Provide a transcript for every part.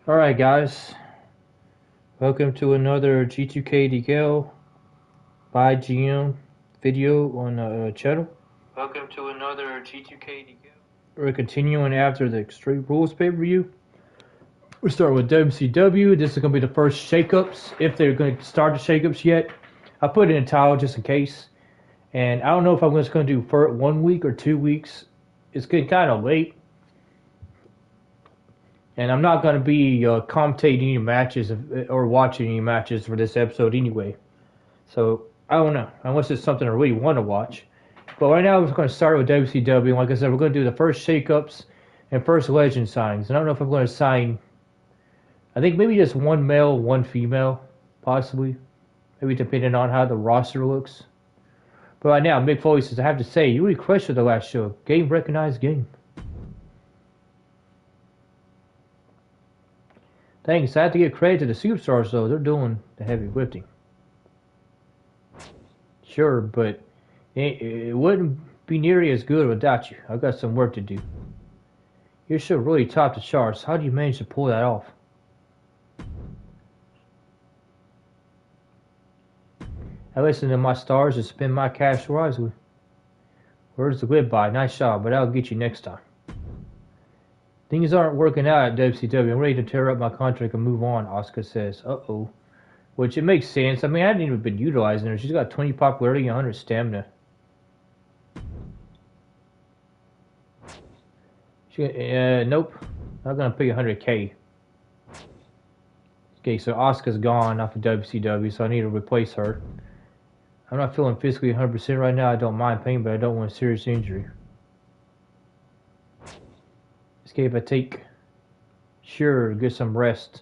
Alright guys, welcome to another G2K DKL by GM video on the channel. Welcome to another G2K DKL. We're continuing after the Extreme Rules pay-per-view. We're starting with WCW. This is going to be the first shakeups, if they're going to start the shakeups yet. I put it in a towel just in case. And I don't know if I'm just going to do for 1 week or 2 weeks. It's getting kind of late. And I'm not going to be commentating any matches or watching any matches for this episode anyway. So, I don't know. Unless it's something I really want to watch. But right now, we're going to start with WCW. And like I said, we're going to do the first shakeups and first legend signings. And I don't know if I'm going to sign... I think maybe just one male, one female. Possibly. Maybe depending on how the roster looks. But right now, Mick Foley says, I have to say, you really crushed the last show. Game recognized game. Thanks. I have to give credit to the superstars, though. They're doing the heavy lifting. Sure, but it wouldn't be nearly as good without you. I've got some work to do. Your show really topped the charts. How do you manage to pull that off? I listen to my stars and spend my cash wisely. Words to live by. Nice job, but I'll get you next time. Things aren't working out at WCW. I'm ready to tear up my contract and move on, Asuka says. Uh-oh. Which, it makes sense. I mean, I hadn't even been utilizing her. She's got 20 popularity and 100 stamina. Nope. Not going to pay 100K. Okay, so Asuka's gone off of WCW, so I need to replace her. I'm not feeling physically 100% right now. I don't mind pain, but I don't want a serious injury. Okay, if I take... Sure, get some rest.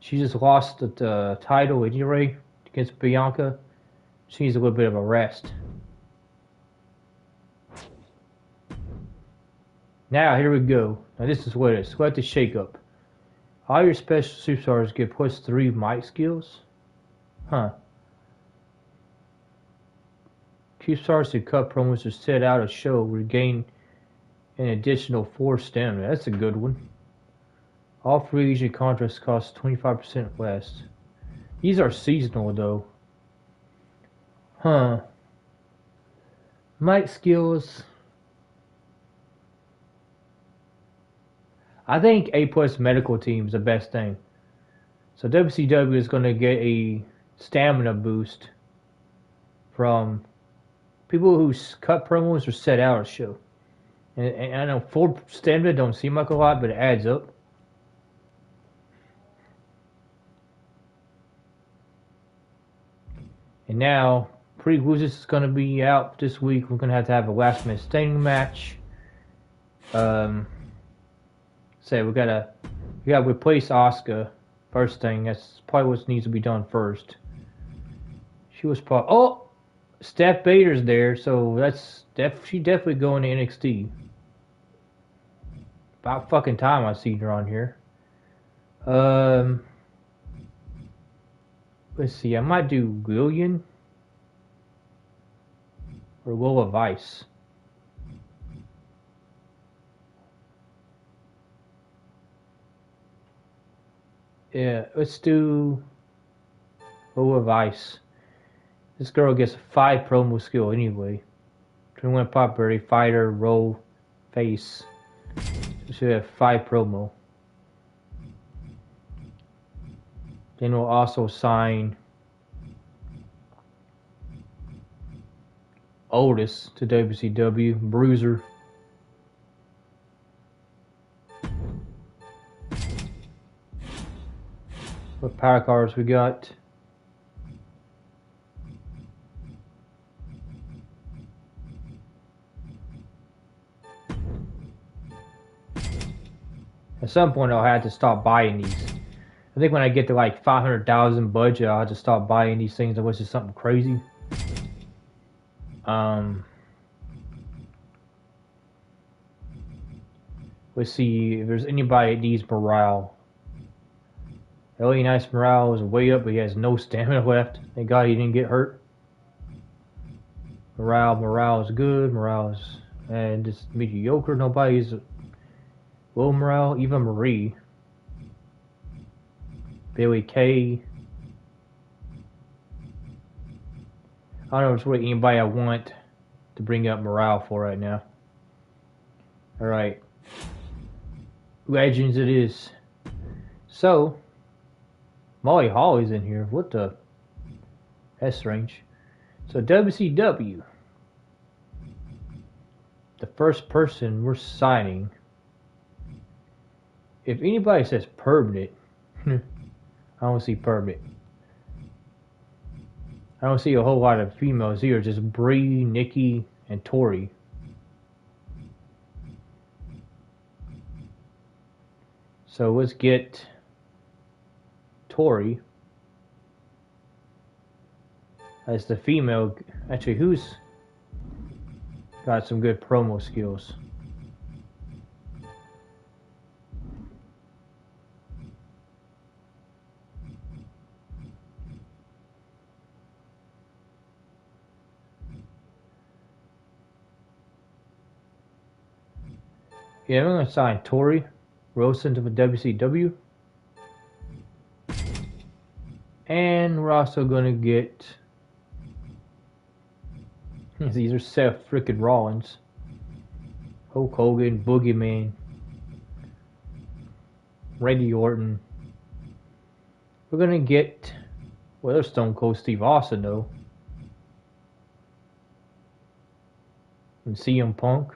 She just lost the title anyway against Bianca. She needs a little bit of a rest. Now, here we go. Now, this is what it is. Select the shake-up. All your special superstars get plus 3 mic skills? Huh. Superstars who cut promos or set out a show regain an additional 4 stamina. That's a good one. All free agent contracts cost 25% less. These are seasonal, though. Huh. Mic skills. I think A+ medical team is the best thing. So WCW is going to get a stamina boost from people who cut promos or set out a show. And I know full stamina don't seem like a lot, but it adds up. And now, Pretty Losers is going to be out this week. We're going to have a last minute standing match. Say we gotta replace Asuka. First thing, that's probably what needs to be done first. She was probably Steph Bader's there, so she definitely going to NXT. About fucking time I seen her on here. Let's see, I might do Lillian or Lola Vice. Yeah, let's do Lola Vice. This girl gets a 5 promo skill anyway. 21 popularity, fighter, role, face. So she have 5 promo. Then we'll also sign Otis to WCW, Bruiser. What power cards we got? At some point I'll have to stop buying these. I think when I get to like 500,000 budget, I'll have to stop buying these things unless it's something crazy. Let's see if there's anybody that needs morale. LA Knight's morale is way up, but he has no stamina left. Thank God he didn't get hurt. Morale is good. Morale is just mediocre. Nobody's low morale. Even Marie. Billy Kay. I don't know if it's really anybody I want to bring up morale for right now. Alright. Legends it is. So, Molly Holly's in here. What the? That's strange. So, WCW. The first person we're signing. If anybody says permanent, I don't see permanent. I don't see a whole lot of females here. Just Bree, Nikki, and Tori. So let's get Tori as the female. Actually, who's got some good promo skills? Yeah, I'm going to sign Tori Wilson to the WCW. And we're also going to get... These are Seth frickin' Rollins. Hulk Hogan, Boogeyman. Randy Orton. We're going to get... Well, there's Stone Cold Steve Austin, though. And CM Punk.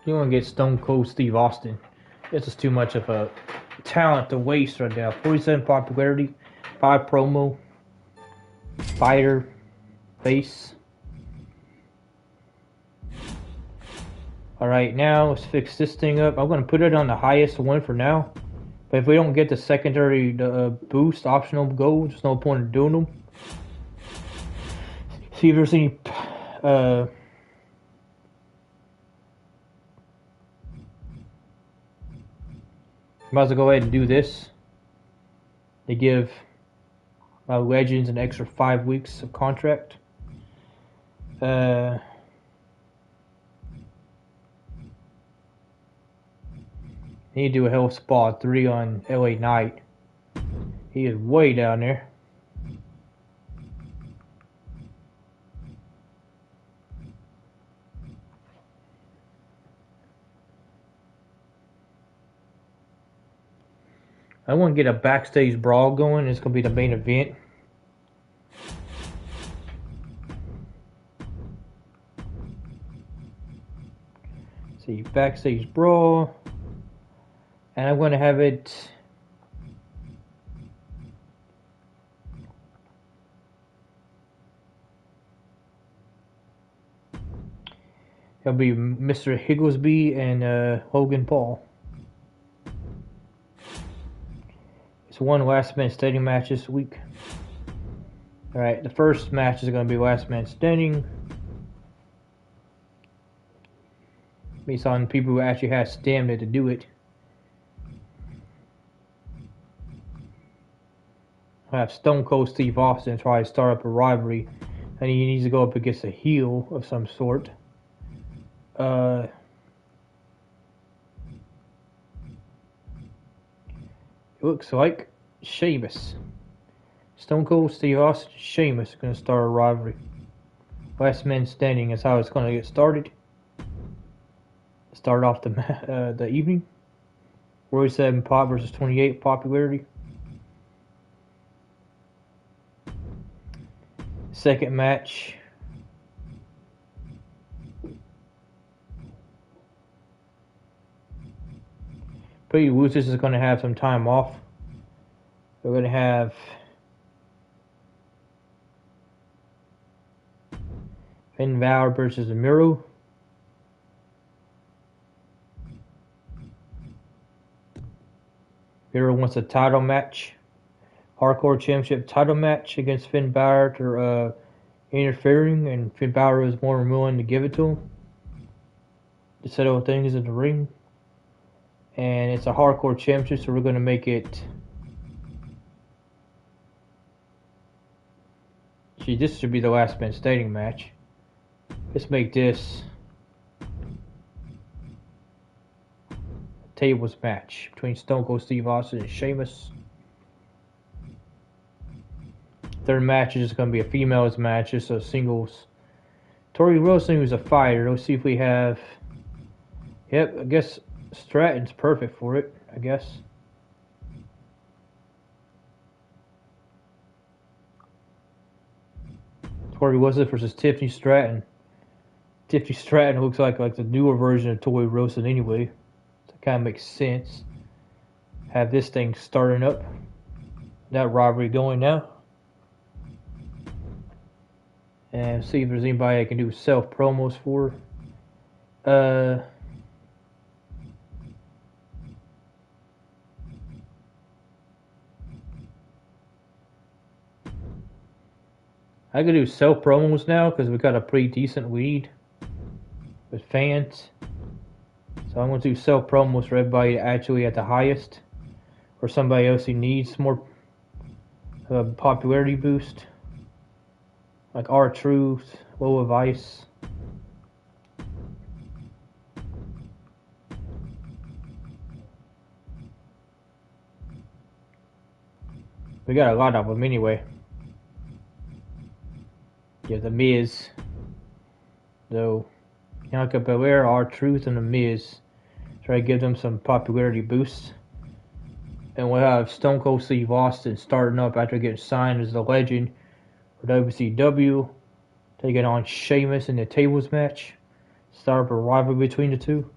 You want to get Stone Cold Steve Austin. This is too much of a talent to waste right now. 47 popularity, 5 promo, fighter, face. Alright, now let's fix this thing up. I'm going to put it on the highest one for now. But if we don't get the secondary boost, optional gold, there's no point in doing them. See if there's any... Might as well go ahead and do this. They give Legends an extra 5 weeks of contract. Need to do a Hell Spa 3 on LA Knight. He is way down there. I want to get a backstage brawl going. It's going to be the main event. See, backstage brawl. And I'm going to have it... It'll be Mr. Higglesby and Hogan Paul. One last man standing match this week. Alright, the first match is going to be last man standing. Based on people who actually have stamina to do it. I have Stone Cold Steve Austin try to start up a rivalry. And he needs to go up against a heel of some sort. It looks like Sheamus. Stone Cold Steve Austin, Sheamus are going to start a rivalry. Last man standing is how it's going to get started. Start off the evening. 47 pop versus 28 popularity. Second match. Pretty Lucis is going to have some time off. We're going to have Finn Balor versus Miro. Miro wants a title match. Hardcore Championship title match against Finn Balor for interfering, and Finn Balor is more than willing to give it to him to settle things in the ring. And it's a hardcore championship, so we're going to make it... Gee, this should be the last man standing match. Let's make this... tables match between Stone Cold Steve Austin and Sheamus. Third match is going to be a females match, just a singles. Tori Wilson, who's a fighter. Let's see if we have. Yep, I guess Stratton's perfect for it, I guess. Tori Wilson versus Tiffany Stratton. Tiffany Stratton looks like the newer version of Tori Wilson anyway. So it kind of makes sense. Have this thing starting up. That rivalry going now. And see if there's anybody I can do self promos for. I could do self promos now because we got a pretty decent lead with fans. So I'm going to do self promos for everybody actually at the highest, or somebody else who needs more popularity boost, like R-Truth, Low of Ice. We got a lot of them anyway. Yeah, The Miz. Though, Bianca Belair, R-Truth, and The Miz. Try to give them some popularity boosts. And we'll have Stone Cold Steve Austin starting up after getting signed as the legend for WCW. Taking on Sheamus in the tables match. Start up a rivalry between the two.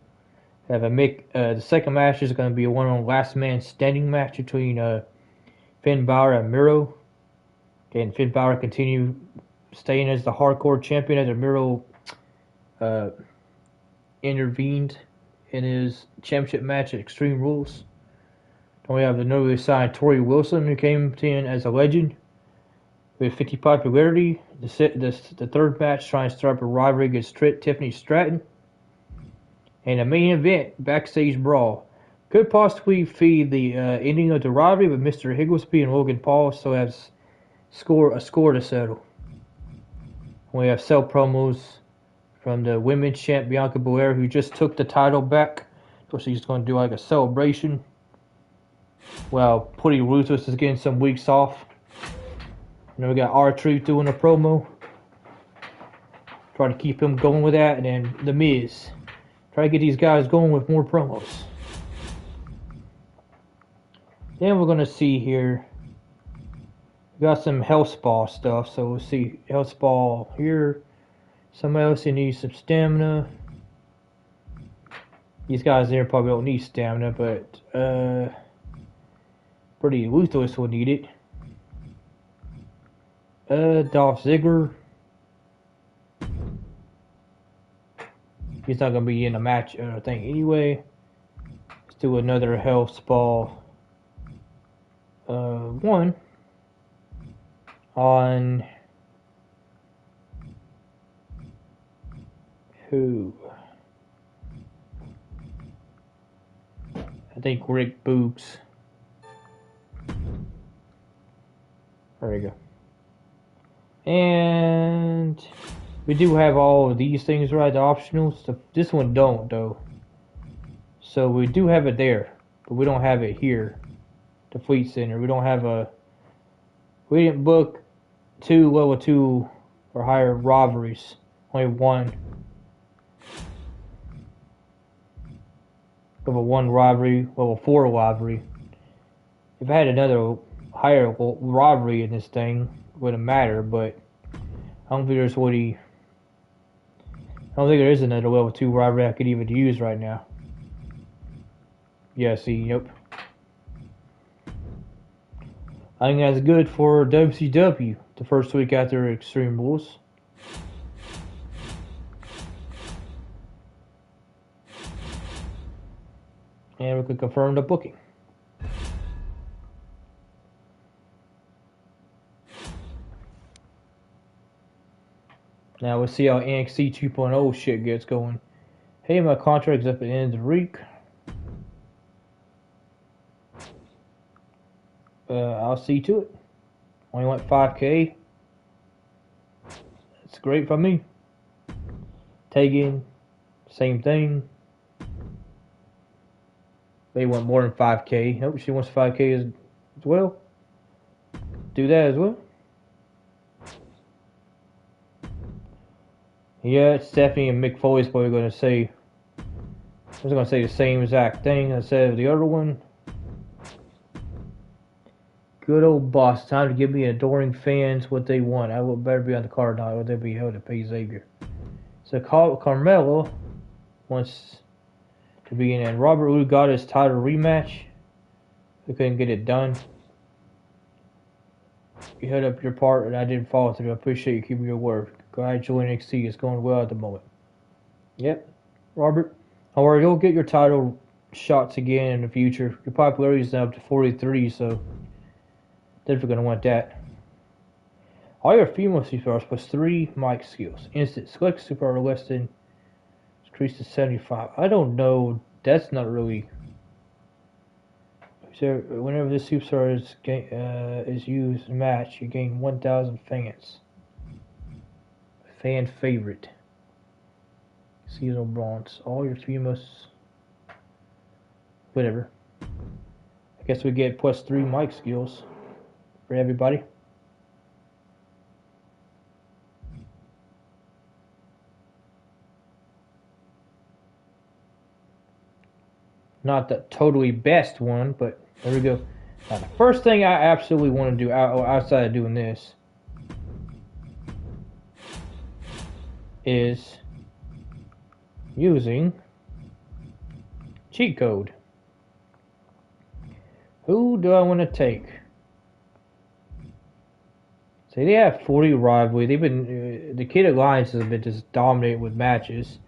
Have the second match is going to be a one-on last man standing match between Finn Balor and Miro. And Finn Balor continue staying as the hardcore champion after Miro intervened in his championship match at Extreme Rules. Then we have the newly signed Tori Wilson, who came in as a legend with 50 popularity. The third match trying to start up a rivalry against Tiffany Stratton. And the main event, Backstage Brawl. Could possibly feed the ending of the rivalry, with Mr. Higglesby and Logan Paul still have a score to settle. We have self promos from the women's champ Bianca Belair, who just took the title back. So she's going to do like a celebration. While Pretty Ruthless is getting some weeks off. And then we got R-Truth doing a promo. Try to keep him going with that. And then The Miz. Try to get these guys going with more promos. Then we're going to see here. We got some Health Spa stuff. So we'll see Health Spa here. Somebody else who needs some stamina. These guys there probably don't need stamina, but Pretty Ruthless will need it. Dolph Ziggler. He's not going to be in the match, I think, anyway. Let's do another Health Spa. One. On who? I think Rick Boogs. There we go. And we do have all of these things right, the optionals. This one don't though. So we do have it there, but we don't have it here. The Fleet Center. We didn't book 2 level 2 or higher rivalries. Only one. Level 1 rivalry, level 4 rivalry. If I had another higher rivalry in this thing, it wouldn't matter, but I don't think there's I don't think there is another level 2 rivalry I could even use right now. Yeah, see, nope. I think that's good for WCW the first week after Extreme Rules. And we can confirm the booking. Now we'll see how NXT 2.0 shit gets going. Hey, my contract's up at the end of the week. I'll see to it. Only went 5K. That's great for me. Tagging, same thing. They want more than 5K. Nope, she wants 5K as well. Do that as well. Yeah, Stephanie and Mick Foley's probably going to say, I was going to say the same exact thing I said of the other one. Good old boss. Time to give me adoring fans what they want. I will better be on the card now, or they'll be held to pay Xavier. So Carmelo wants to be in, and Robert Roode got his title rematch. We couldn't get it done. You held up your part, and I didn't follow through. I appreciate you keeping your word. Glad joining NXT is going well at the moment. Yep, Robert. However, you'll get your title shots again in the future. Your popularity is now up to 43, so definitely going to want that. All your female superstars plus 3 mic skills. Instant select superstar less than increased to 75. I don't know. That's not really. So whenever this superstar is used in a match, you gain 1,000 fans. Fan favorite. Seasonal bronze. All your females. Whatever. I guess we get plus 3 mic skills for everybody. Not the totally best one, but there we go. Now, the first thing I absolutely want to do outside of doing this is using cheat code. Who do I want to take? See, they have 40 rivalry. They've been the Kid Alliance has been just dominating with matches.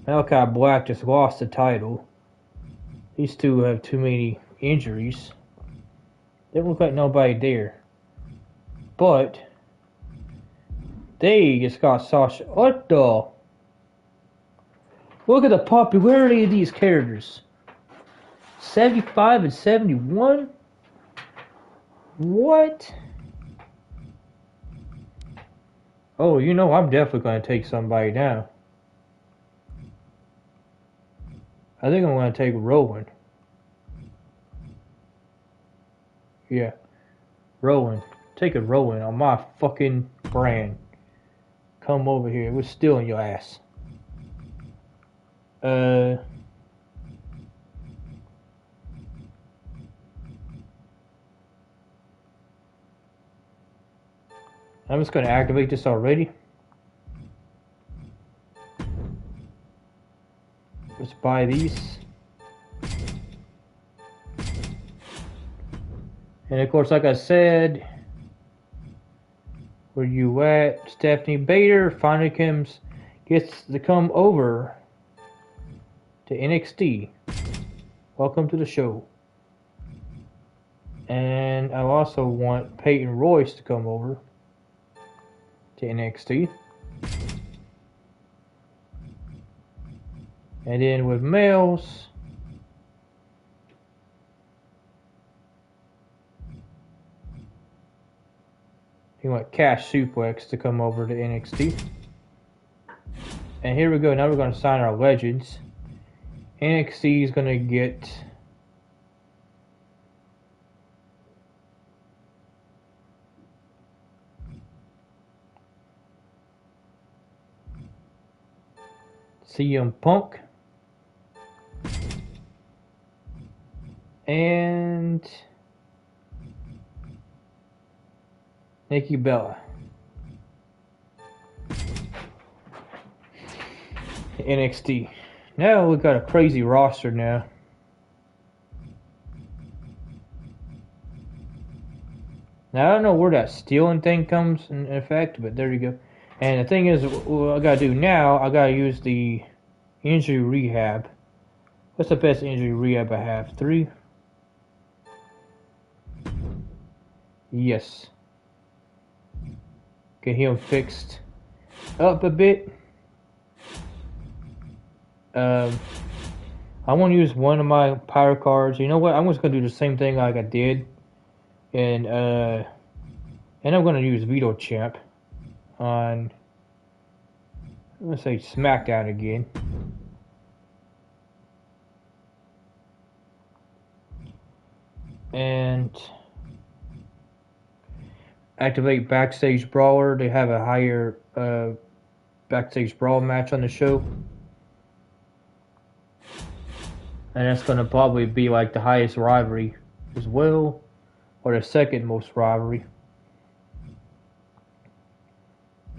Malachi Black just lost the title. These two have too many injuries. They don't look like nobody there. But they just got Sasha. What the? Look at the popularity of these characters. 75 and 71? What? Oh, you know I'm definitely going to take somebody down. I think I'm going to take Rowan. Yeah. Rowan. Take a Rowan on my fucking brand. Come over here. We're stealing your ass. I'm just going to activate this already. Let's buy these. And of course, like I said, where you at? Stephanie Bader finally gets to come over to NXT. Welcome to the show. And I also want Peyton Royce to come over to NXT. And then with males, you want Cash Suplex to come over to NXT. And here we go. Now we're going to sign our legends. NXT is going to get CM Punk and Nikki Bella. NXT. Now we've got a crazy roster now. Now I don't know where that stealing thing comes in effect, but there you go. And the thing is, what I gotta do now, I gotta use the injury rehab. What's the best injury rehab I have? 3? Yes. Get him fixed up a bit. I want to use one of my power cards. You know what? I'm just gonna do the same thing like I did, and I'm gonna use Veto Champ on, I'm gonna say SmackDown again. And activate Backstage Brawler. They have a higher Backstage Brawl match on the show. And that's going to probably be like the highest rivalry as well, or the second most rivalry.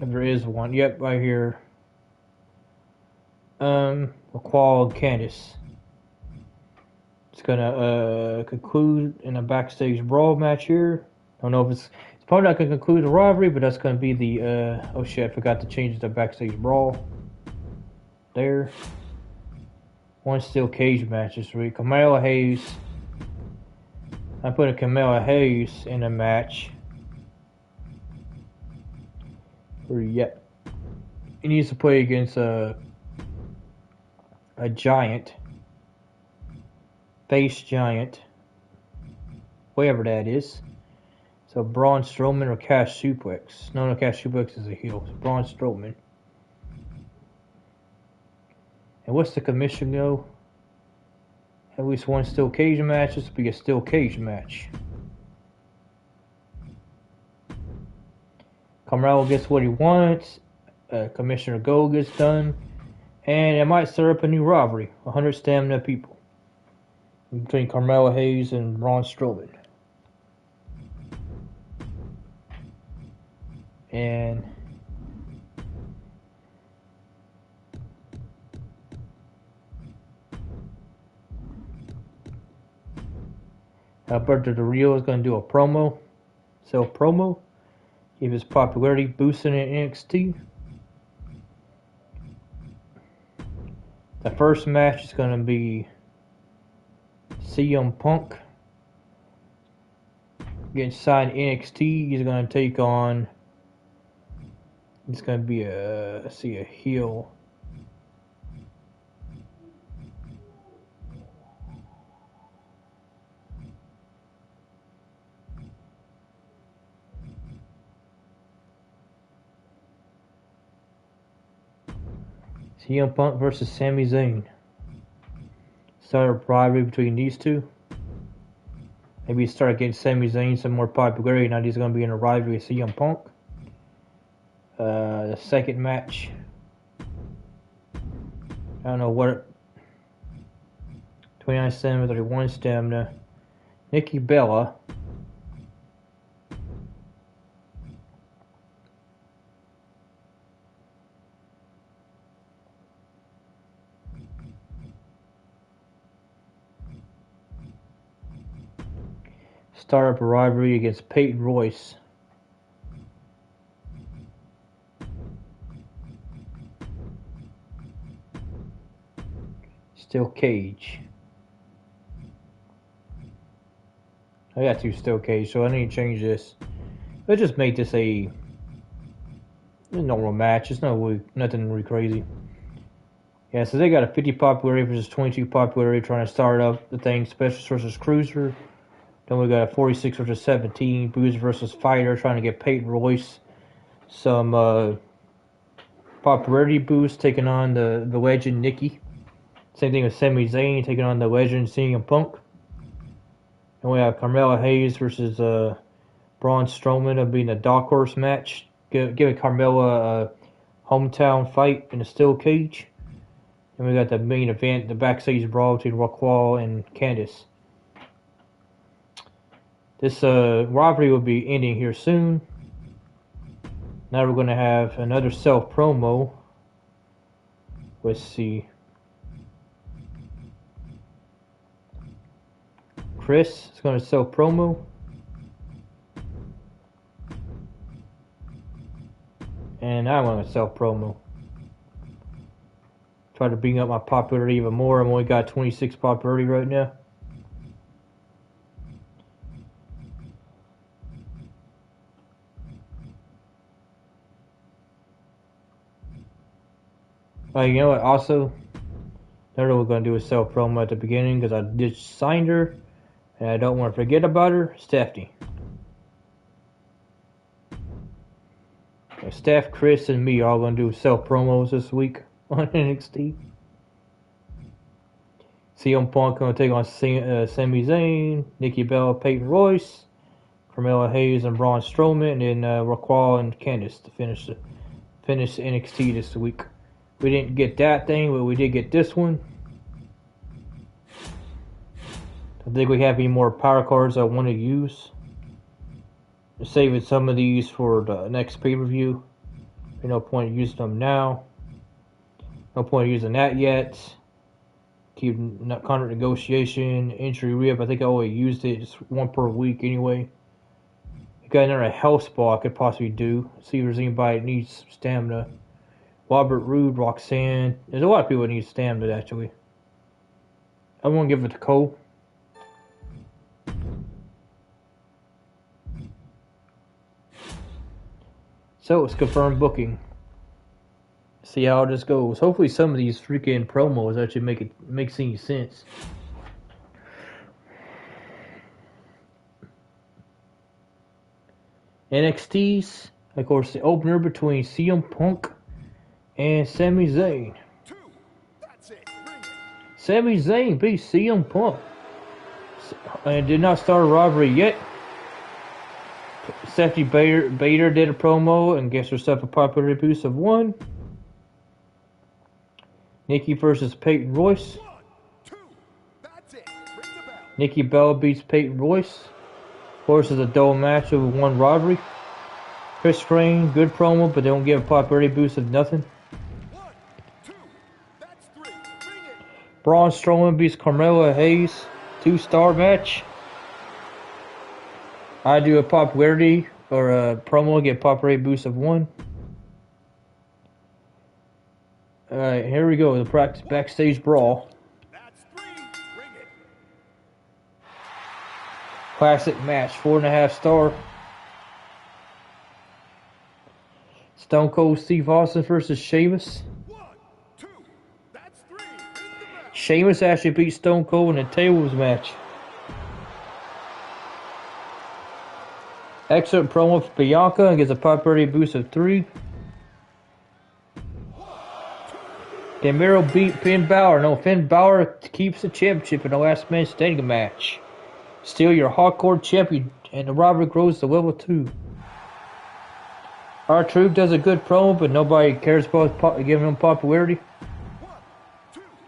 If there is one. Yep, right here. McCall and Candice. It's going to conclude in a Backstage Brawl match here. I don't know if it's probably not going to conclude the rivalry, but that's going to be the, oh shit, I forgot to change the Backstage Brawl. There. One steel cage match this week. Kamala Hayes. I put a Kamala Hayes in a match. Yep. He needs to play against a giant. Face giant. Whatever that is. So Braun Strowman or Cash Suplex. No, Cash Suplex is a heel. So Braun Strowman. And what's the commission go? At least one steel cage match. This will be a steel cage match. Carmelo gets what he wants. Commissioner Gold gets done. And it might stir up a new rivalry. 100 stamina people. Between Carmelo Hayes and Braun Strowman. And Alberto Del Rio is going to do a promo. Self-promo. Give his popularity boosting in NXT. The first match is going to be CM Punk getting signed NXT. He's going to take on. It's going to be a heel. CM Punk versus Sami Zayn. Start a rivalry between these two. Maybe start getting Sami Zayn some more popularity. Now he's going to be in a rivalry with CM Punk. The second match. I don't know what. 29 stamina, 31 stamina. Nikki Bella. Start up a rivalry against Peyton Royce. Steel cage. I got two steel cage, so I need to change this. Let's just make this a normal match. It's nothing really crazy. Yeah, so they got a 50 popularity versus 22 popularity, trying to start up the thing. Specialist versus Cruiser. Then we got a 46 versus 17. Bruiser versus Fighter, trying to get Peyton Royce some popularity boost, taking on the legend Nikki. Same thing with Sami Zayn, taking on the legend CM Punk. And we have Carmelo Hayes versus Braun Strowman. It'll be in a Dark Horse match. Giving Carmelo a hometown fight in a steel cage. And we got the main event, the backstage brawl between Raquel and Candice. This rivalry will be ending here soon. Now we're going to have another self-promo. Let's see. Chris is going to self-promo. And I'm going to self-promo. Try to bring up my popularity even more. I've only got 26 popularity right now. You know what? Also, another we're going to do a self promo at the beginning because I just signed her and I don't want to forget about her. Stephanie. Steph, Chris, and me are all going to do self promos this week on NXT. CM Punk going to take on Sami Zayn, Nikki Bella, Peyton Royce, Carmella Hayes, and Braun Strowman, and Raquel and Candice to finish NXT this week. We didn't get that thing, but we did get this one. I think we have any more power cards I want to use. I'm saving some of these for the next pay-per-view. There's no point in using them now. No point in using that yet. Keep contract negotiation, injury rehab. I think I already used it, just one per week anyway. I got another health spot I could possibly do. See if there's anybody that needs stamina. Robert Roode, Roxanne. There's a lot of people that need stamina actually. I'm gonna give it to Cole. So it's confirmed booking. See how this goes. Hopefully some of these freaking promos actually makes any sense. NXT's, of course, the opener between CM Punk and Sami Zayn. Sami Zayn beat CM Punk. And did not start a robbery yet. Stephanie Bader did a promo and gets herself a popularity boost of 1. Nikki versus Peyton Royce. Nikki Bella beats Peyton Royce. Of course, it's a dull match with 1 robbery. Chris Crane, good promo, but they don't give a popularity boost of nothing. Braun Strowman beats Carmella Hayes. 2-star match. I do a popularity or a promo, get a popularity boost of 1. Alright, here we go. The backstage brawl. Classic match, 4.5 star. Stone Cold Steve Austin versus Sheamus. Sheamus actually beat Stone Cold in a tables match. Excellent promo for Bianca and gets a popularity boost of 3. Then Miro beat Finn Balor. No, Finn Balor keeps the championship in the last man standing match. Still your hardcore champion, and the robbery grows to level 2. R-Truth does a good promo, but nobody cares about giving him popularity.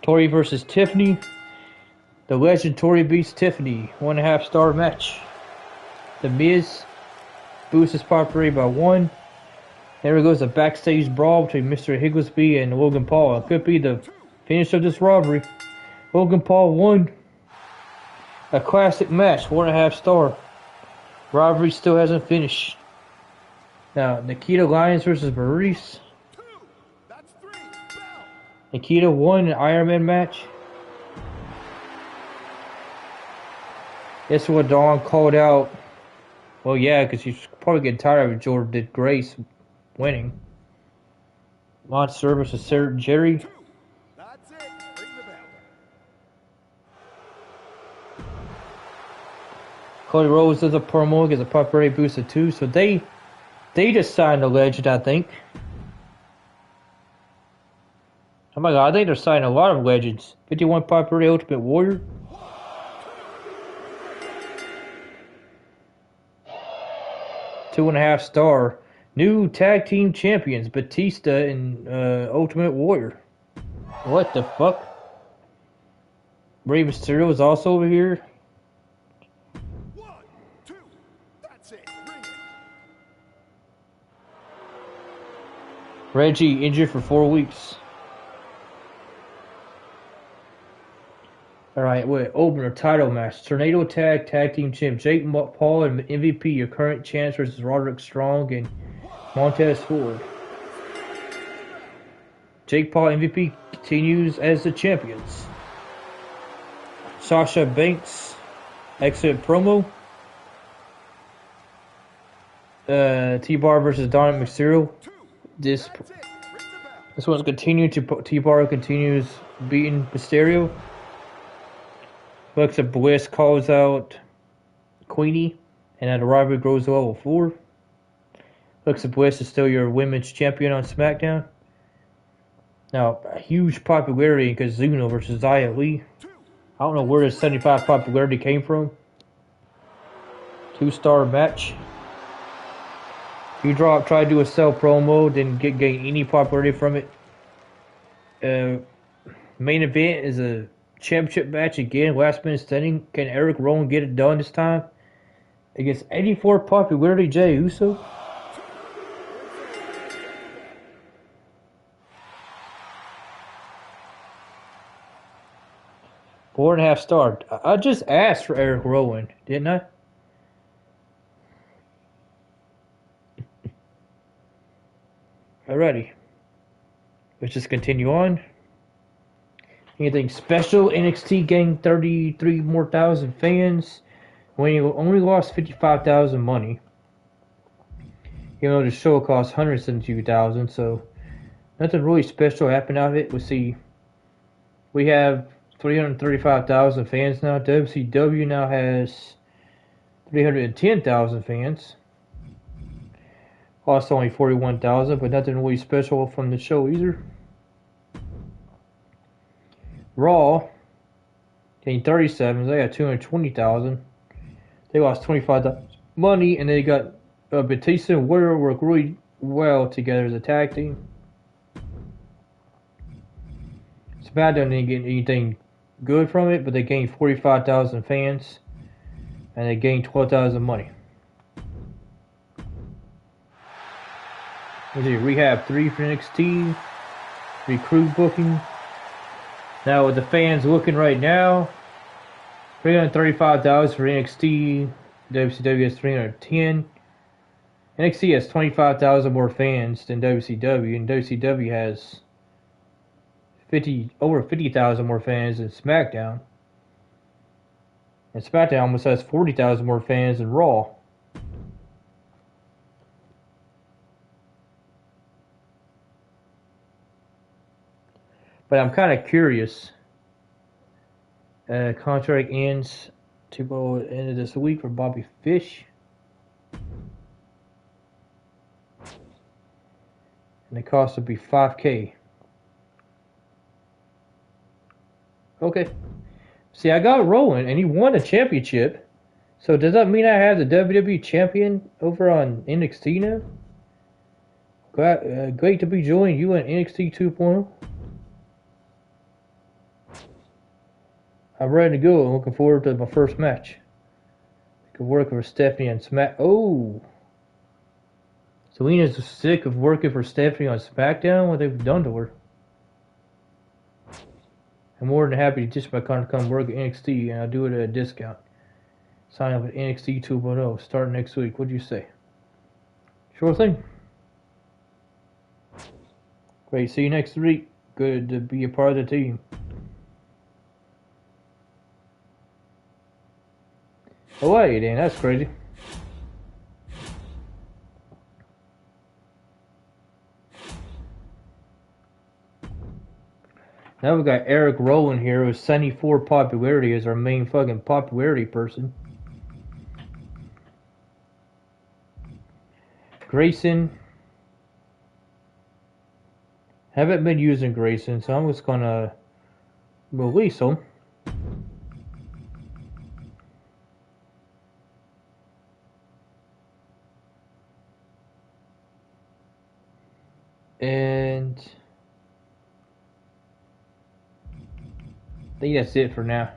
Tori versus Tiffany. The legend Tori beats Tiffany. 1.5 star match. The Miz boosts his popularity by 1. There goes a backstage brawl between Mr. Higglesby and Logan Paul. It could be the finish of this robbery. Logan Paul won. A classic match, 1.5 star. Robbery still hasn't finished. Now, Nikita Lyons versus Maurice. Nikita won an Iron Man match. This is what Dawn called out. Well, yeah, because she's probably getting tired of Jordan Grace winning. Monster versus Jerry. Cody Rhodes does a promo, gets a popularity boost of 2. So they just signed a legend, I think. Oh my god, I think they're signing a lot of legends. 51 popularity Ultimate Warrior. Two and a half star. New tag team champions, Batista and Ultimate Warrior. What the fuck? Rey Mysterio is also over here. Reggie injured for 4 weeks. Alright, wait. Opener title match. Tornado Tag Team Champ. Jake Paul and MVP. Your current chance versus Roderick Strong and Montez Ford. Jake Paul MVP continues as the champions. Sasha Banks. Excellent promo. T-Bar versus Dominic Mysterio. This one's continuing to T-Bar continues beating Mysterio. Alexa Bliss calls out Queenie, and then the rivalry grows to level 4. Alexa Bliss is still your women's champion on SmackDown. Now, a huge popularity in Kazuno versus Xia Li. I don't know where this 75 popularity came from. 2-star match. You try to do a sell promo, didn't gain any popularity from it. Main event is a championship match again. Last minute standing. Can Eric Rowan get it done this time? Against 84 popularity Jey Uso. 4.5 star. I just asked for Eric Rowan, didn't I? Alrighty. Let's just continue on. Anything special? NXT gained 33 more thousand fans. When you only lost 55,000 money. Even though the show cost 172,000, so nothing really special happened out of it. We'll see. We have 335,000 fans now. WCW now has 310,000 fans. Lost only 41,000, but nothing really special from the show either. Raw gained 37, so they got 220,000. They lost 25,000 money, and they got Batista and Warrior work really well together as a tag team. SmackDown didn't get anything good from it, but they gained 45,000 fans, and they gained 12,000 money. Rehab 3 for NXT, recruit booking. Now with the fans looking right now, 335,000 for NXT, WCW has 310. NXT has 25,000 more fans than WCW, and WCW has over 50,000 more fans than SmackDown. And SmackDown almost has 40,000 more fans than Raw. But I'm kind of curious. Contract ends to go at the end of this week for Bobby Fish. And the cost would be $5,000. Okay. See, I got Rowan, and he won a championship. So does that mean I have the WWE champion over on NXT now? Great to be joining you on NXT 2.0. I'm ready to go. I'm looking forward to my first match. I could work for Stephanie on Smack. Oh! Selena's sick of working for Stephanie on SmackDown. What they've done to her. I'm more than happy to teach my con to come work at NXT, and I'll do it at a discount. Sign up at NXT 2.0 starting next week. What do you say? Sure thing. Great. See you next week. Good to be a part of the team. Oh, wait, then. That's crazy. Now we got Eric Rowan here with 74 popularity as our main fucking popularity person. Grayson. Haven't been using Grayson, so I'm just gonna release him. And I think that's it for now.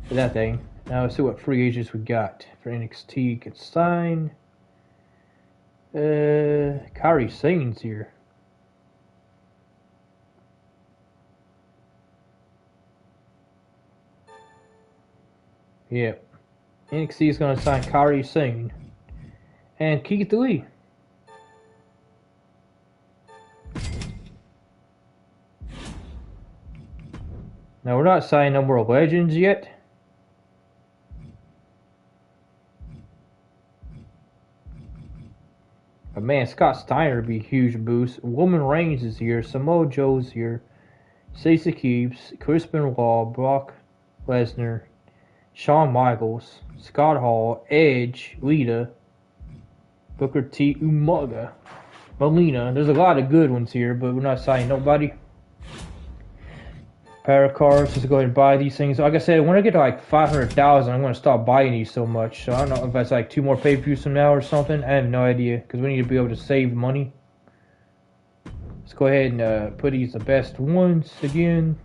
For that thing. Now let's see what free agents we got for NXT. Can sign. Kairi Sane's here. Yep. NXT is gonna sign Kairi Sane and Keith Lee. Now we're not signing no more legends yet. But man, Scott Steiner would be a huge boost. Roman Reigns is here. Samoa Joe's here. Stacey Keebs, Chris Benoit, Brock Lesnar, Shawn Michaels, Scott Hall, Edge, Lita, Booker T, Umaga, Melina. There's a lot of good ones here, but we're not signing nobody. pair of cards. Just go ahead and buy these things. Like I said, when I get to like 500,000, I'm going to stop buying these so much. So I don't know if that's like 2 more pay-per-views from now or something. I have no idea because we need to be able to save money. Let's go ahead and put these the best ones again.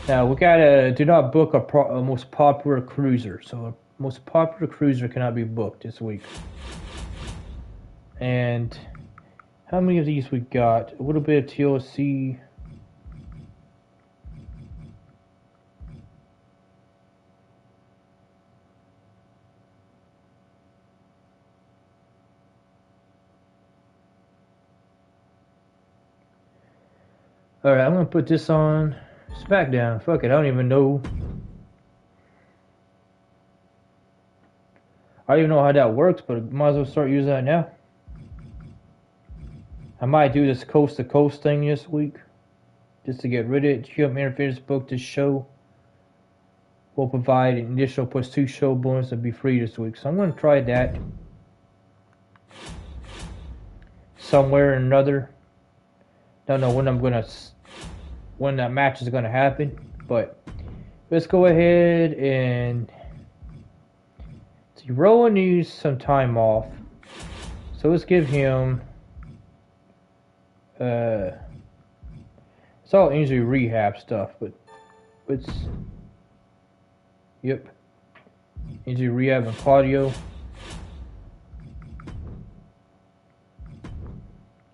Now we gotta do not book a most popular cruiser. So a most popular cruiser cannot be booked this week. And how many of these we got? A little bit of TLC. Alright, I'm gonna put this on SmackDown. Fuck it, I don't even know. I don't even know how that works, but I might as well start using that now. I might do this coast to coast thing this week. Just to get rid of it. GM Interference book this show. Will provide an additional +2 show bonus to be free this week. So I'm gonna try that. Somewhere or another. Don't know when that match is gonna happen, but let's go ahead and see. Rowan needs some time off, so let's give him. It's all injury rehab stuff, but it's yep, injury rehab and cardio.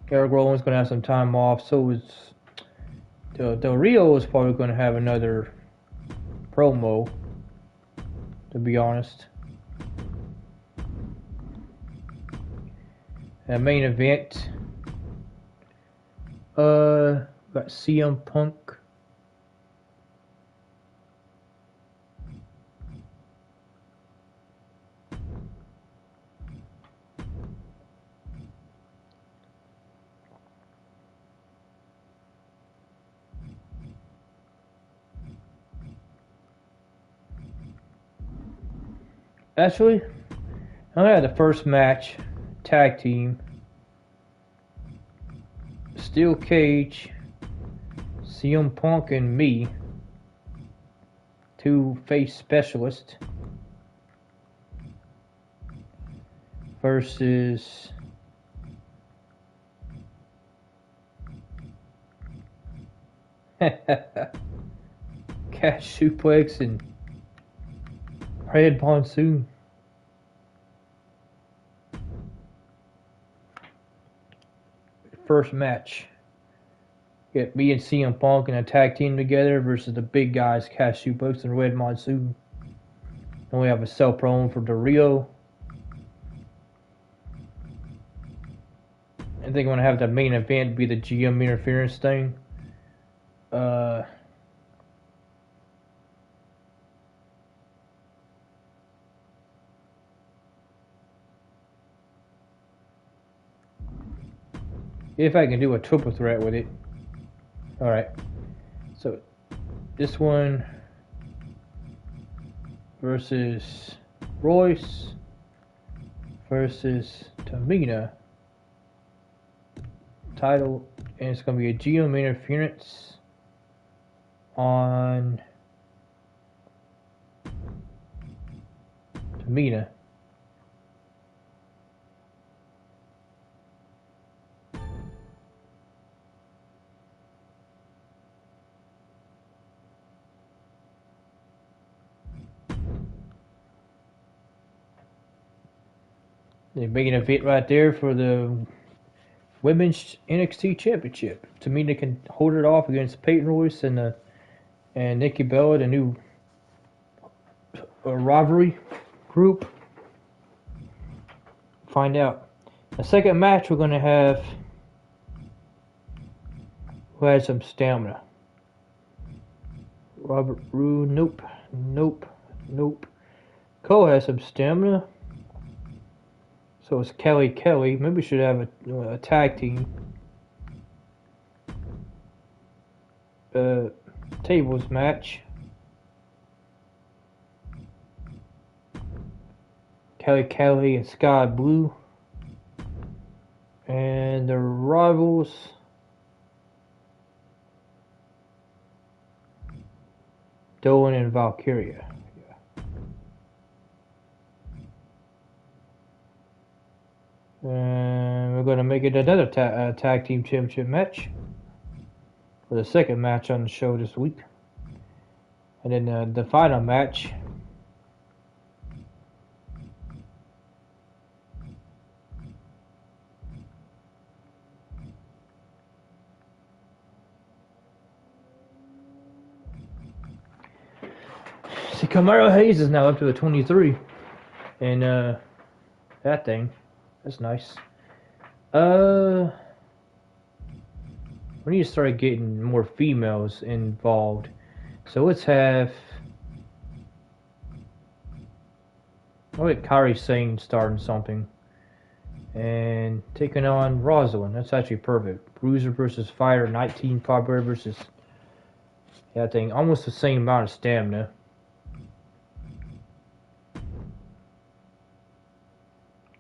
Eric Rowan's gonna have some time off, so is Del Rio is probably gonna have another promo, to be honest. And main event, got CM Punk. Actually, I'm gonna have the first match, tag team, steel cage, CM Punk and me, 2 face specialists, versus Cash Suplex and Red Monsoon. First match. Get me and CM Punk in a tag team together versus the big guys, Cash Suplex and Red Monsoon. And we have a cell promo for Del Rio. I think I'm gonna have the main event be the GM interference thing. If I can do a triple threat with it. Alright. So, this one versus Royce versus Tamina. Title, and it's going to be a GM interference on Tamina. They're making a event right there for the Women's NXT Championship. Tamina can hold it off against Peyton Royce and Nikki Bella, the new rivalry group. Find out. The second match we're going to have who has some stamina. Robert Roode, nope. Cole has some stamina. So it's Kelly. Maybe we should have a tag team. Tables match. Kelly and Sky Blue. And the rivals. Dolan and Valkyria. And we're going to make it another tag team championship match for the second match on the show this week. And then the final match. See, Camaro Hayes is now up to a 23. And that thing. That's nice. We need to start getting more females involved. So let's have Kairi Sane starting something. And taking on Rosalind. That's actually perfect. Bruiser versus Fighter, 19 popular versus that thing. Almost the same amount of stamina.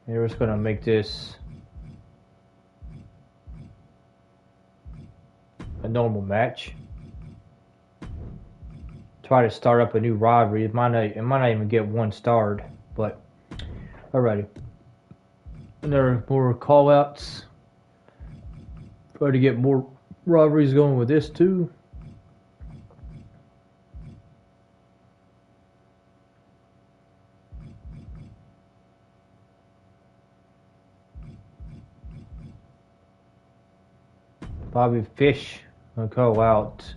And we're just gonna make this a normal match. Try to start up a new rivalry. It might not even get one starred, but alrighty. And there are more call outs. Try to get more rivalries going with this too. Bobby Fish will call out.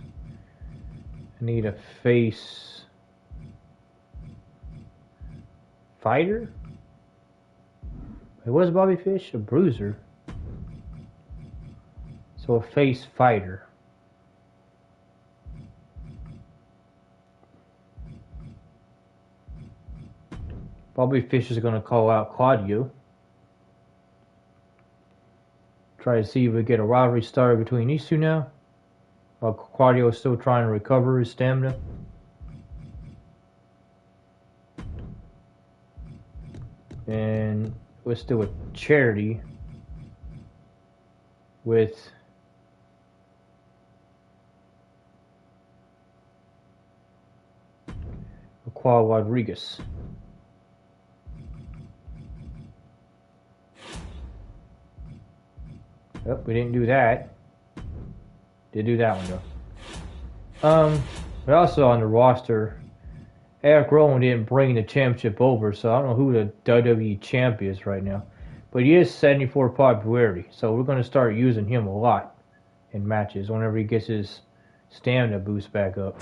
I need a face fighter. It was Bobby Fish, a bruiser. So a face fighter. Bobby Fish is going to call out Claudio. Try to see if we get a rivalry started between these two now. While Claudio is still trying to recover his stamina. And let's do a charity with Raquel Rodriguez. Yep, we didn't do that. Did do that one though. But also on the roster, Eric Rowan didn't bring the championship over, so I don't know who the WWE champ is right now. But he is 74 popularity, so we're going to start using him a lot in matches whenever he gets his stamina boost back up.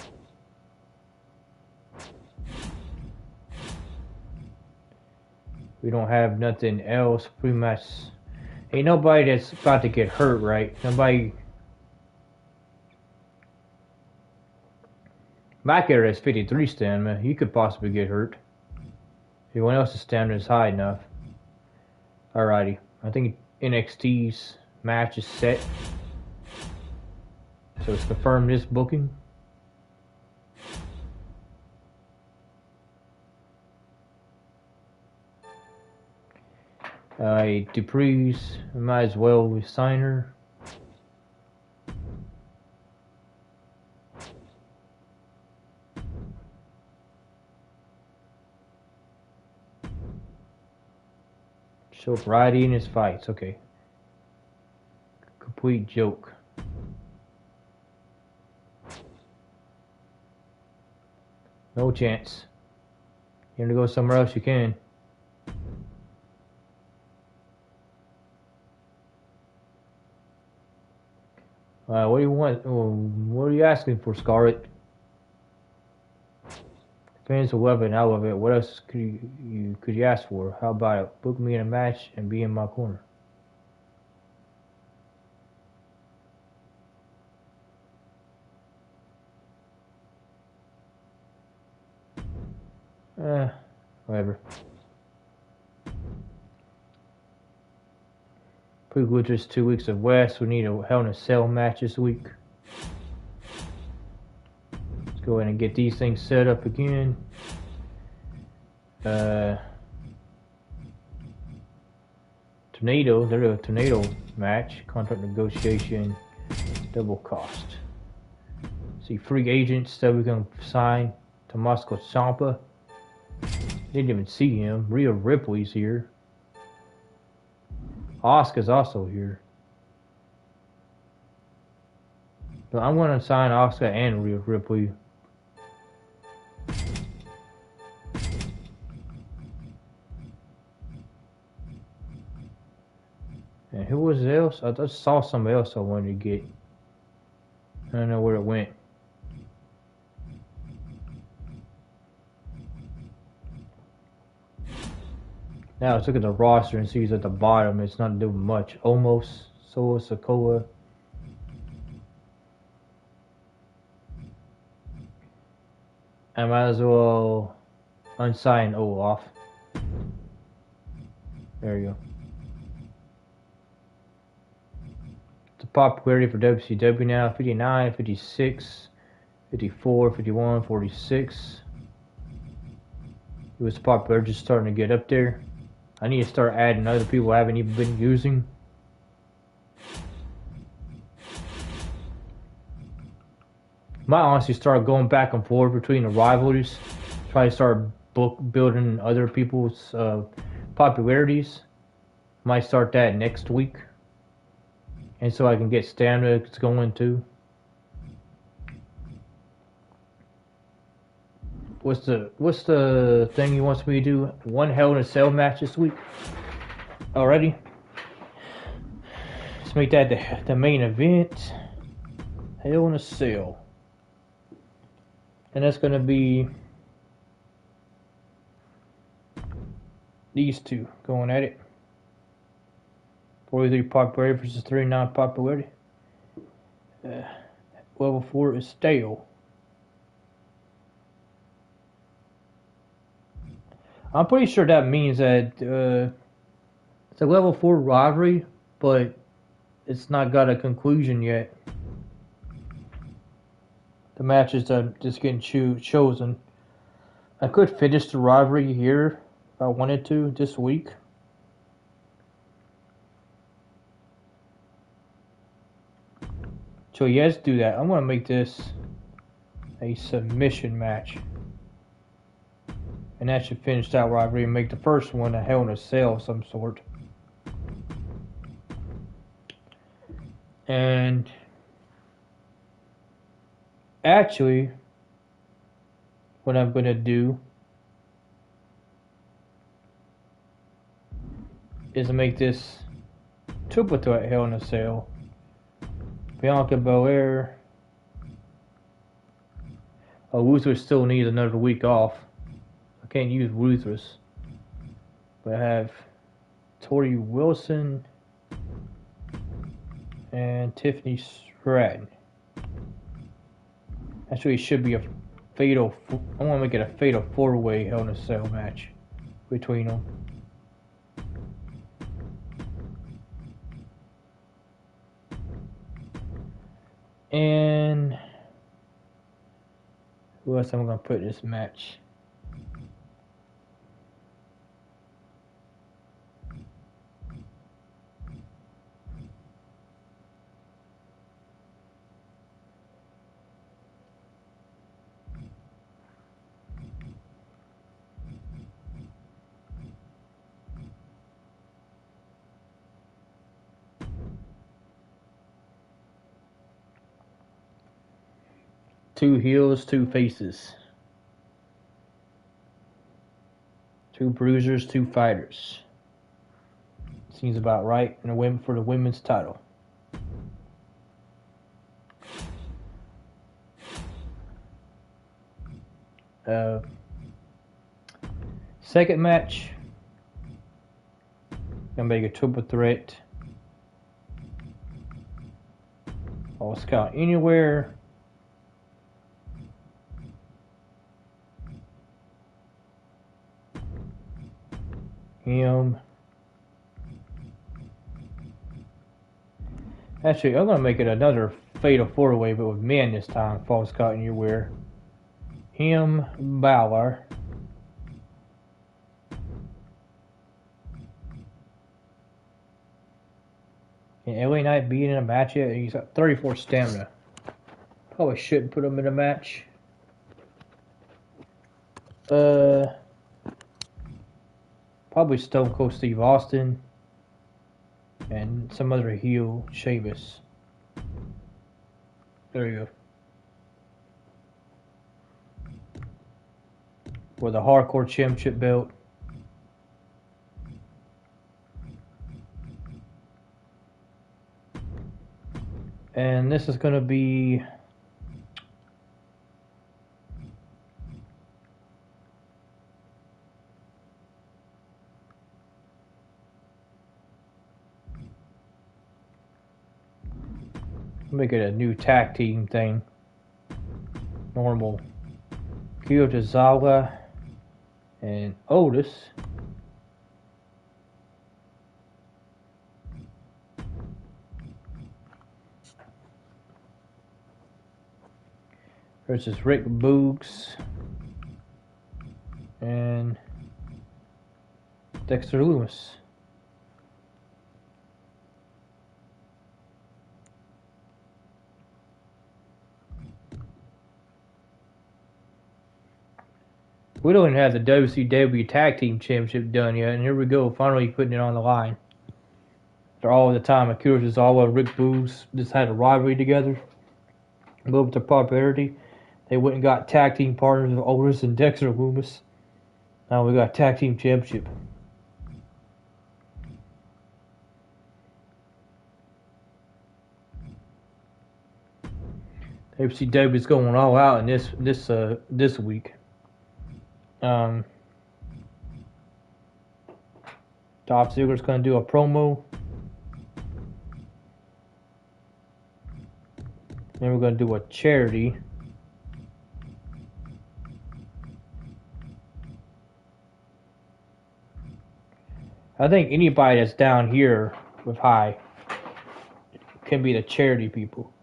We don't have nothing else. Pretty much ain't nobody that's about to get hurt, right? Nobody. Macker has 53 stamina. He could possibly get hurt. Everyone else's stamina is high enough. Alrighty. I think NXT's match is set. So let's confirm this booking. Dupree's, might as well sign her. Show variety in his fights, okay. Complete joke. No chance. You want to go somewhere else, you can. What do you want? What are you asking for, Scarlett? Fans will love it, and I love it. What else could you ask for? How about it? Book me in a match and be in my corner. Whatever. Pretty good. Just 2 weeks of West. We need a Hell in a Cell match this week. Let's go ahead and get these things set up again. Tornado. There's a tornado match. Contract negotiation. Double cost. See free agents that we can sign. Tommaso Ciampa. Didn't even see him. Rhea Ripley's here. Asuka's also here. But I want to sign Asuka and Rhea Ripley. And who was else? I just saw somebody else I wanted to get. I don't know where it went. Now let's look at the roster and see who's at the bottom. It's not doing much. Almost. Soa Sokoa. I might as well unsign Olaf. There you go. The popularity for WCW now 59, 56, 54, 51, 46. It was popular, just starting to get up there. I need to start adding other people I haven't even been using. Might honestly start going back and forth between the rivalries. Try to start building other people's popularities. Might start that next week. And so I can get stamina going too. What's the thing he wants me to do? One Hell in a Cell match this week. Already? Let's make that the main event. Hell in a Cell. And that's going to be these two going at it. 43 popularity versus 39 popularity. Level 4 is stale. I'm pretty sure that means that it's a level 4 rivalry, but it's not got a conclusion yet. The matches are just getting chosen. I could finish the rivalry here if I wanted to this week. So yes, do that. I'm going to make this a submission match. And that should finish that rivalry and make the first one a Hell in a Cell of some sort. And actually, what I'm going to do is to make this triple threat Hell in a Cell. Bianca Belair. Luther still needs another week off. I can't use Ruthless. But I have Tori Wilson and Tiffany Stratton. Actually, it should be a fatal. I want to make it a fatal 4-way Hell in a Cell match between them. And who else am I going to put in this match? Two heels, two faces. Two bruisers, two fighters. Seems about right for the women's title. Second match. Gonna make a triple threat. All Scout Anywhere. Him. Actually, I'm gonna make it another fatal 4-way, but with men this time. False Scott Anywhere. Him, Balor. And LA Knight being in a match yet. He's got 34 stamina. Probably shouldn't put them in a match. Probably Stone Cold Steve Austin and some other heel, Sheamus. There you go. With a hardcore championship belt. And this is going to be make it a new tag team thing. Normal. Kiyozawa and Otis. Versus Rick Boogs and Dexter Loomis. We don't even have the WCW Tag Team Championship done yet, and here we go, finally putting it on the line. After all the time, Akira Tozawa and Rick Boogs just had a rivalry together. A little bit of popularity. They went and got tag team partners with Otis and Dexter Loomis. Now we got Tag Team Championship. WCW is going all out in this week. Dolph Ziggler's going to do a promo. Then we're going to do a charity. I think anybody that's down here with high can be the charity people.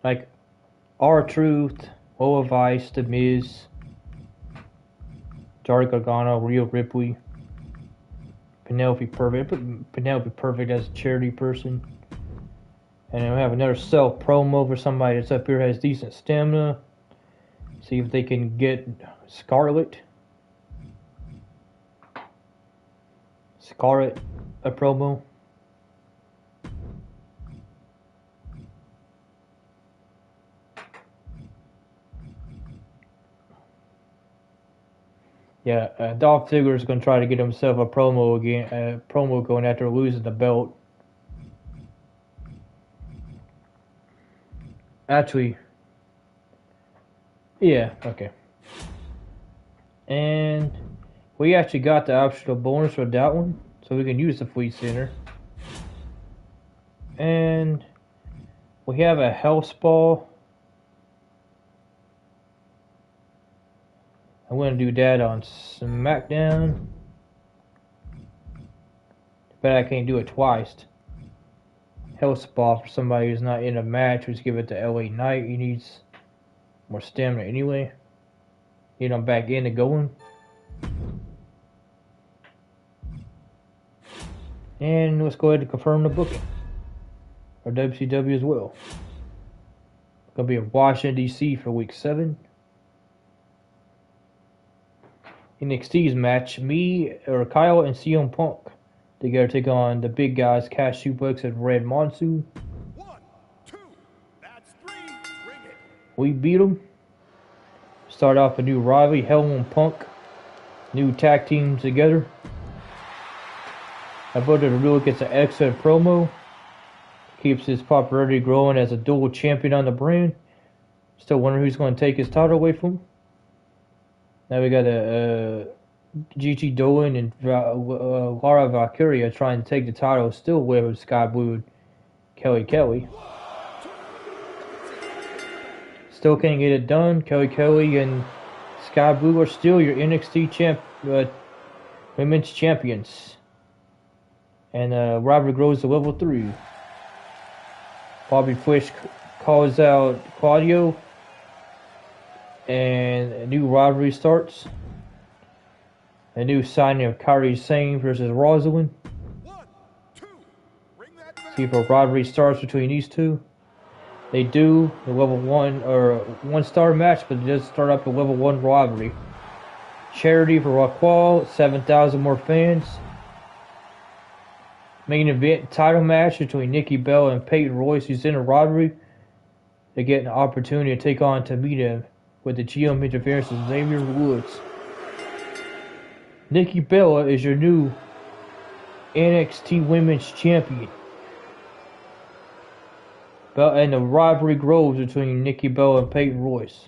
Like R-Truth, Oa Vice, The Miz, Johnny Gargano, Rhea Ripley, Penelope Perfect. I put Penelope Perfect as a charity person. And then we have another self promo for somebody that's up here has decent stamina. See if they can get Scarlett a promo. Yeah, Dolph Ziggler is going to try to get himself a promo again. Promo going after losing the belt. Actually, yeah, okay. And we actually got the optional bonus for that one, so we can use the Fleet Center. And we have a health spa. I'm going to do that on SmackDown. But I can't do it twice. Health spa for somebody who's not in a match. Just give it to LA Knight. He needs more stamina anyway. Get him back in and going. And let's go ahead and confirm the booking for WCW as well. Gonna be in Washington D.C. for week 7. NXT's match, Kyle and CM Punk together take on the big guys, Cash Suplex and Red Monsoon. 1, 2, that's 3, bring it. We beat them. Start off a new rivalry, Hell and Punk. New tag teams together. I voted Rule gets an excellent promo. Keeps his popularity growing as a dual champion on the brand. Still wondering who's going to take his title away from him. Now we got Gigi Dolan and Laura Valkyria trying to take the title still with Sky Blue and Kelly. Still can't get it done. Kelly and Sky Blue are still your NXT women's champions. And Robert grows to level 3. Bobby Fish calls out Claudio. And a new rivalry starts. A new signing of Kairi Sane versus Rosalind. 1, See if a rivalry starts between these two. They do. The level 1 or 1-star match, but it does start up a level 1 rivalry. Charity for MyGm, 7,000 more fans. Main event title match between Nikki Bella and Peyton Royce, who's in a rivalry. They get an opportunity to take on Tamina with the GM interference of Xavier Woods. Nikki Bella is your new NXT Women's Champion. And the rivalry grows between Nikki Bella and Peyton Royce.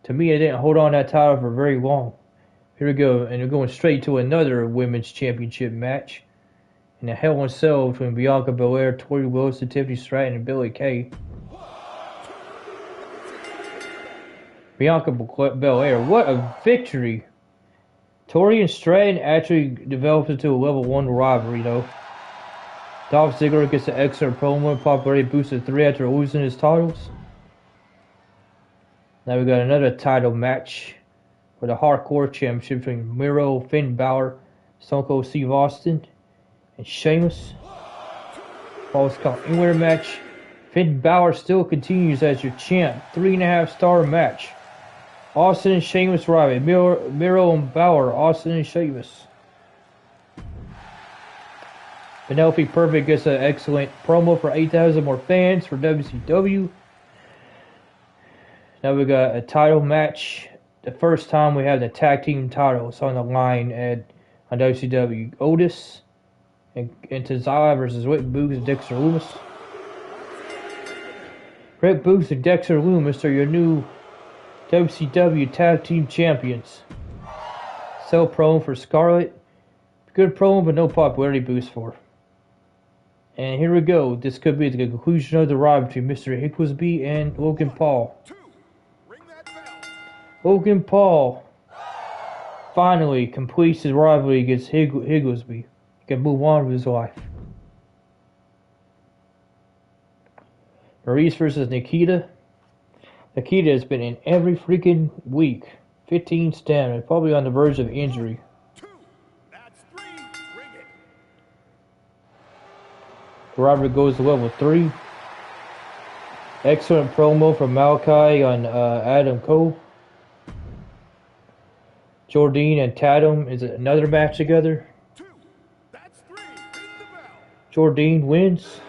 Tamina didn't hold on that title for very long. Here we go, and we're going straight to another Women's Championship match. In a Hell in a Cell between Bianca Belair, Tori Wilson, Tiffany Stratton, and Billie Kay. Bianca Belair, what a victory! Tori and Stratton actually developed into a level 1 rivalry, though. Dolph Ziggler gets an excellent promo, popularity boosted 3 after losing his titles. Now we got another title match for the Hardcore Championship between Miro, Finn Balor, Stone Cold Steve Austin, and Sheamus. Falls Count Anywhere match. Finn Balor still continues as your champ. 3.5-star match. Austin and Sheamus rival. Miro and Balor, Austin and Sheamus. Penelope Perfect gets an excellent promo for 8,000 more fans for WCW. Now we got a title match. The first time we have the tag team titles on the line on WCW. Otis and Tozawa versus Rick Boogs and Dexter Lumis. Rick Boogs and Dexter Lumis are your new WCW Tag Team Champions. Sell promo for Scarlett. Good promo, but no popularity boost for her. And here we go. This could be the conclusion of the rivalry between Mr. Higglesby and Logan Paul. Logan Paul finally completes his rivalry against Higglesby. He can move on with his life. Maurice versus Nikita. Nikita has been in every freaking week. 15 stamina, probably on the verge of injury. The rivalry goes to level 3. Excellent promo from Malachi on Adam Cole. Jordine and Tatum is another match together. Jordine wins.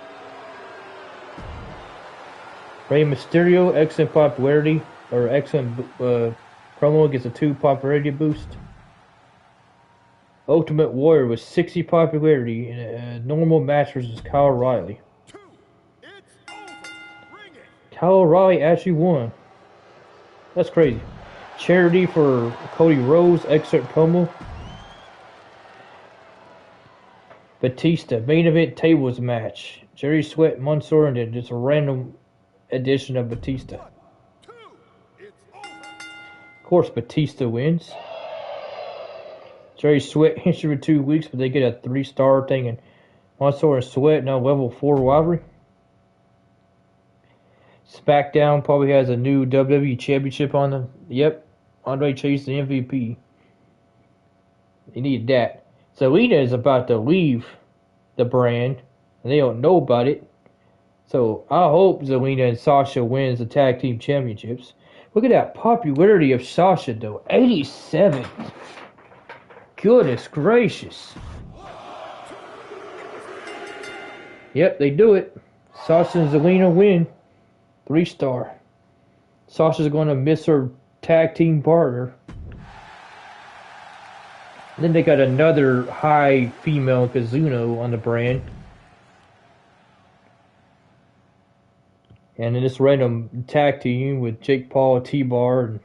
Rey Mysterio, excellent popularity, or excellent promo, gets a 2 popularity boost. Ultimate Warrior with 60 popularity in a normal match versus Kyle O'Reilly. Kyle O'Reilly actually won. That's crazy. Charity for Cody Rhodes, excellent promo. Batista, main event tables match. Jerry Sweat, Mansoor, and then just a random edition of Batista. Of course, Batista wins. Jerry Sweat injured for 2 weeks, but they get a 3-star thing. And Mansoor and Sweat now level 4 rivalry. SmackDown probably has a new WWE Championship on them. Yep. Andre Chase, the MVP. They need that. Zelina is about to leave the brand, and they don't know about it. So I hope Zelina and Sasha wins the tag team championships. Look at that popularity of Sasha, though. 87. Goodness gracious. Yep, they do it. Sasha and Zelina win. 3-star. Sasha's going to miss her tag team partner. Then they got another high female Kazuno on the brand. And then this random tag team with Jake Paul, T-Bar. And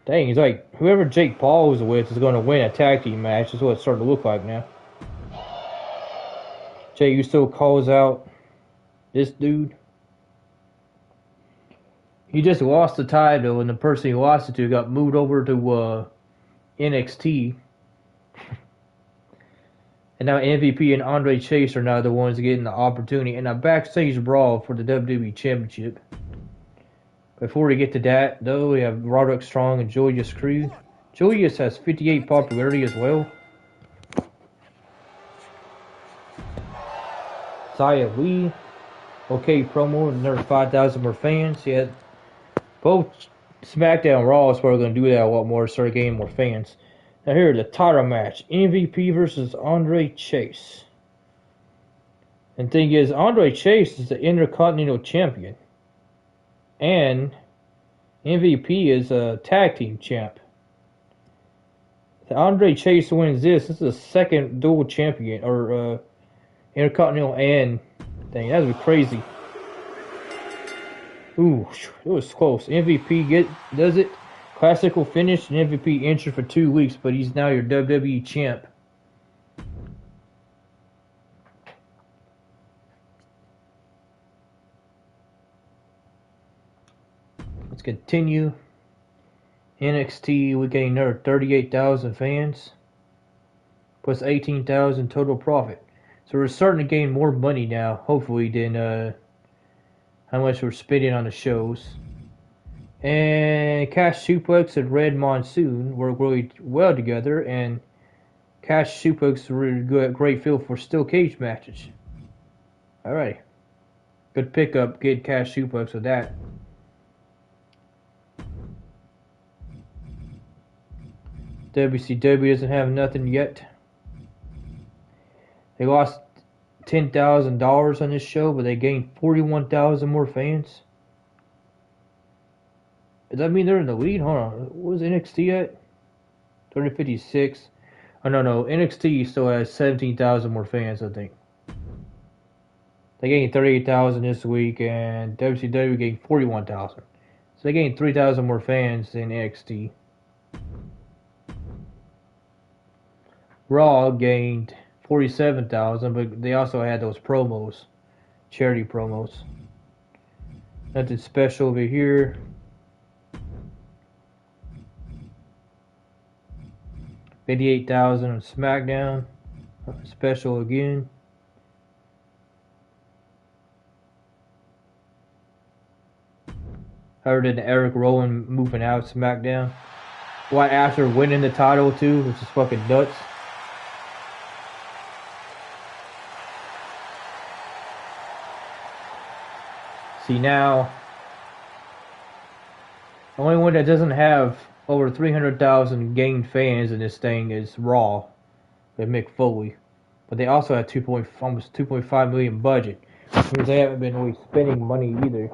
dang, it's like whoever Jake Paul was with is going to win a tag team match. That's what it's starting to look like now. Jay Uso calls out this dude. He just lost the title, and the person he lost it to got moved over to NXT. And now MVP and Andre Chase are now the ones getting the opportunity in a backstage brawl for the WWE Championship. Before we get to that, though, we have Roderick Strong and Julius Creed. Julius has 58 popularity as well. Zaya Lee, okay promo, another 5,000 more fans. Yeah, both SmackDown and Raw is probably going to do that a lot more, start getting more fans. Now here, the title match, MVP versus Andre Chase. And thing is, Andre Chase is the Intercontinental Champion. And MVP is a tag team champ. If Andre Chase wins this is the second dual champion, or Intercontinental and thing. That would be crazy. Ooh, it was close. MVP does it. Classical finish, and MVP injured for 2 weeks, but he's now your WWE champ. Let's continue. NXT, we gain another 38,000 fans, plus 18,000 total profit. So we're starting to gain more money now, hopefully, than how much we're spending on the shows. And Cash Suplex and Red Monsoon work really well together, and Cash Suplex is really good, great feel for steel cage matches. Alright. Good pickup, good Cash Suplex with that. WCW doesn't have nothing yet. They lost $10,000 on this show, but they gained 41,000 more fans. Does that mean they're in the lead? Hold on. What was NXT at? 256. Oh, no. NXT still has 17,000 more fans, I think. They gained 38,000 this week, and WCW gained 41,000. So they gained 3,000 more fans than NXT. Raw gained 47,000, but they also had those promos, charity promos. Nothing special over here. $58,000 on SmackDown. Special again. Other than Eric Rowan moving out of SmackDown. Why after winning the title too, which is fucking nuts. See now, the only one that doesn't have over 300,000 gained fans in this thing is Raw with Mick Foley, but they also have almost 2.5 million budget, which means they haven't been really spending money either.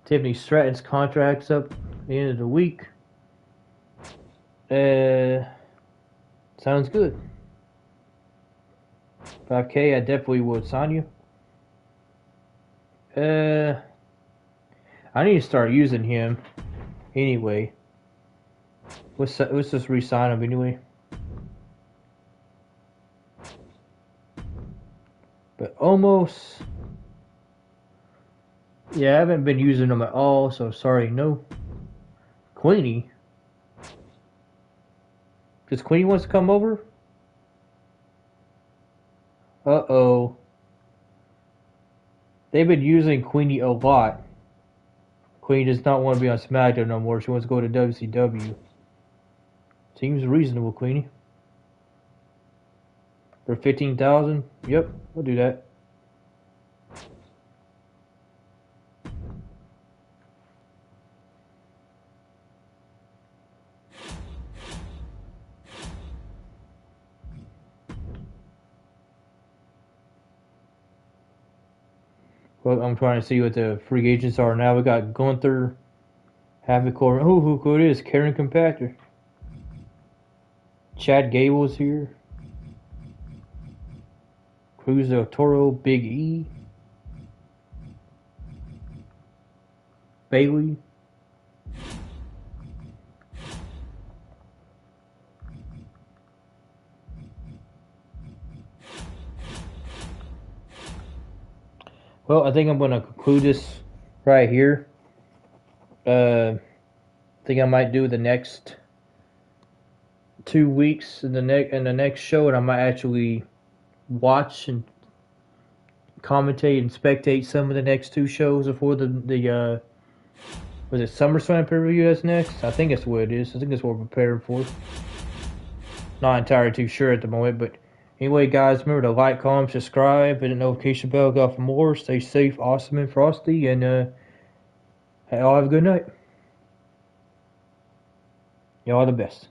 Tiffany Stratton's contract's up at the end of the week. Sounds good. 5K, I definitely would sign you. I need to start using him anyway. Let's just re-sign him anyway. But almost. Yeah, I haven't been using them at all, so sorry, no. Queenie. Does Queenie wants to come over? Uh-oh. They've been using Queenie a lot. Queenie does not want to be on SmackDown no more. She wants to go to WCW. Seems reasonable, Queenie. For 15,000? Yep, we'll do that. Well, I'm trying to see what the free agents are now. We got Gunther, Havoc, or who it is? Karen Compactor. Chad Gable's here. Cruz del Toro, Big E. Bailey. Well, I think I'm going to conclude this right here. I think I might do the next 2 weeks in the next show, and I might actually watch and commentate and spectate some of the next 2 shows before the was it SummerSlam pay-per-view that's next? I think that's what it is. I think that's what we're preparing for. Not entirely too sure at the moment, but anyway, guys, remember to like, comment, subscribe, hit the notification bell, go for more. Stay safe, awesome, and frosty, and hey, y'all have a good night. Y'all are the best.